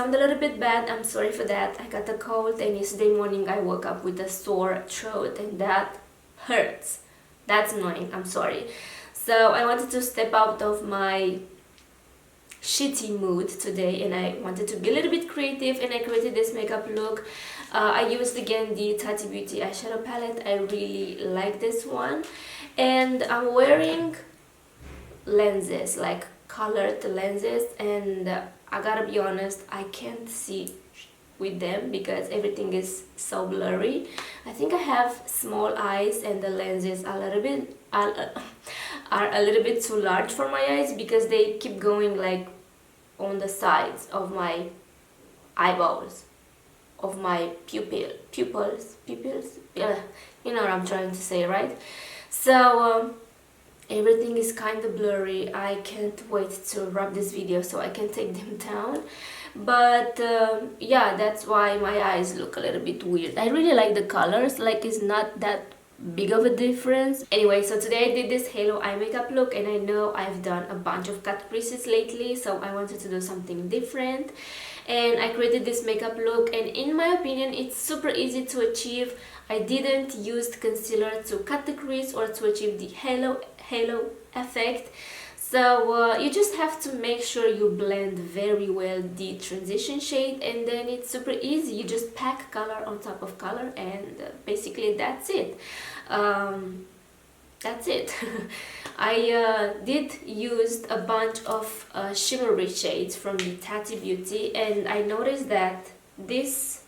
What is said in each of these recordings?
sound a little bit bad, I'm sorry for that. I got a cold, and yesterday morning I woke up with a sore throat, and that hurts. That's annoying, I'm sorry. So I wanted to step out of my shitty mood today, and I wanted to be a little bit creative, and I created this makeup look. I used again the Tati Beauty eyeshadow palette. I really like this one, and I'm wearing lenses, like colored lenses, and I gotta be honest, I can't see with them because everything is so blurry. I think I have small eyes, and the lenses are a little bit too large for my eyes because they keep going like on the sides of my eyeballs, of my pupils. Yeah, you know what I'm trying to say, right? So everything is kind of blurry. I can't wait to wrap this video so I can take them down. But yeah, that's why my eyes look a little bit weird. I really like the colors, like it's not that big of a difference. Anyway, so today I did this halo eye makeup look, and I know I've done a bunch of Catrices lately, so I wanted to do something different, and I created this makeup look, and in my opinion it's super easy to achieve. I didn't use concealer to cut the crease or to achieve the halo effect. So you just have to make sure you blend very well the transition shade, and then it's super easy. You just pack color on top of color, and basically that's it. That's it. I did use a bunch of shimmery shades from the Tati Beauty, and I noticed that this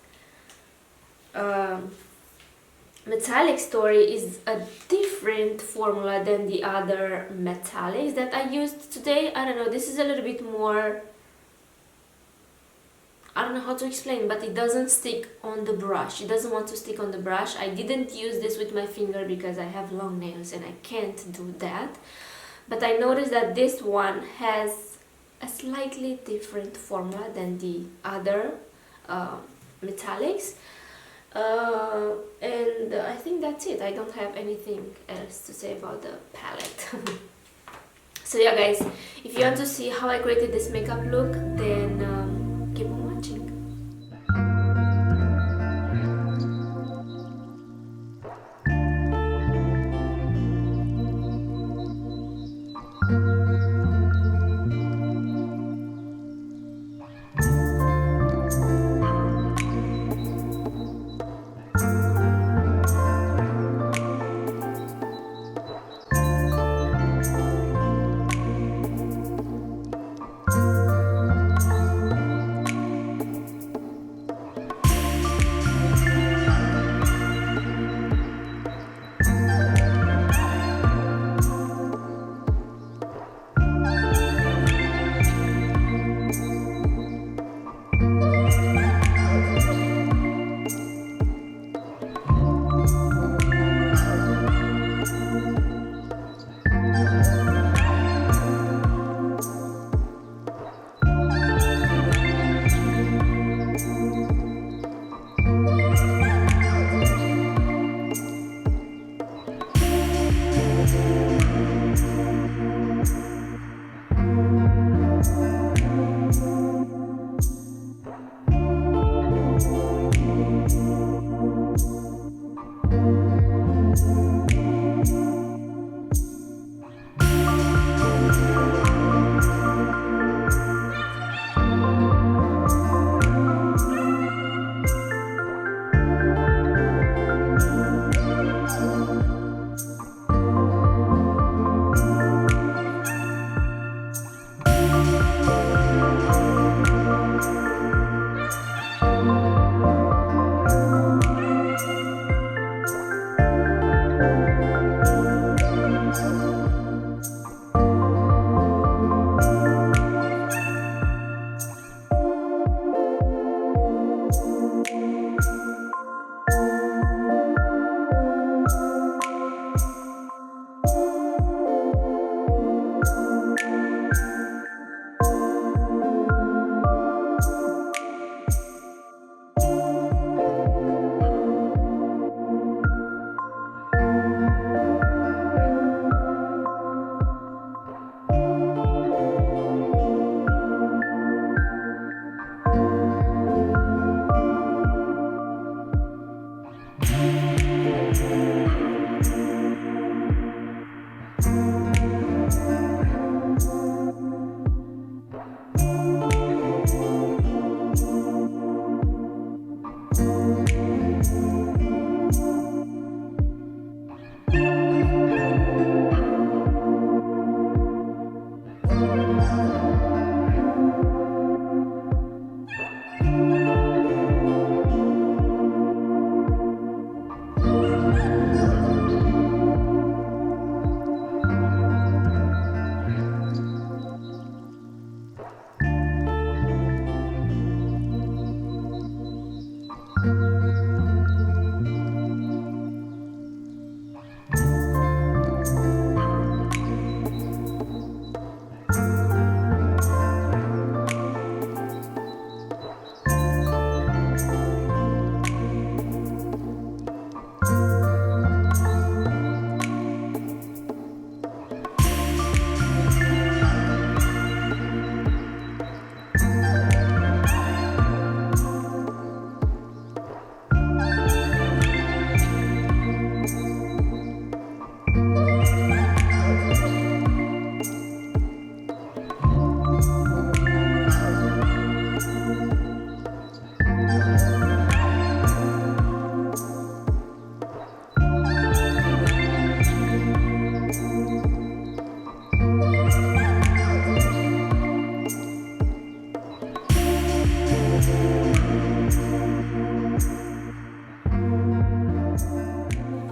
metallic story is a different formula than the other metallics that I used today. I don't know, this is a little bit more, I don't know how to explain, but it doesn't stick on the brush. It doesn't want to stick on the brush. I didn't use this with my finger because I have long nails and I can't do that. But I noticed that this one has a slightly different formula than the other metallics. And I think that's it. I don't have anything else to say about the palette. So yeah guys, if you want to see how I created this makeup look, then keep on watching.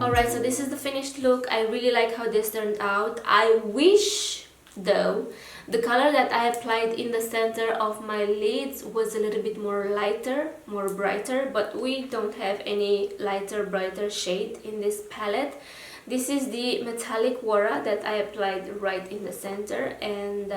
Alright, so this is the finished look. I really like how this turned out. I wish though the color that I applied in the center of my lids was a little bit more lighter, more brighter, but we don't have any lighter, brighter shade in this palette. This is the metallic Wara that I applied right in the center, and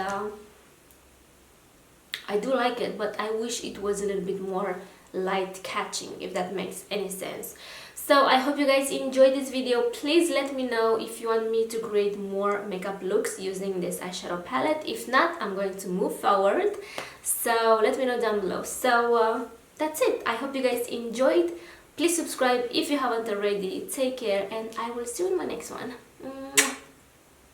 I do like it, but I wish it was a little bit more light catching, if that makes any sense. So I hope you guys enjoyed this video. Please let me know if you want me to create more makeup looks using this eyeshadow palette. If not, I'm going to move forward. So let me know down below. So that's it. I hope you guys enjoyed. Please subscribe if you haven't already. Take care, and I will see you in my next one.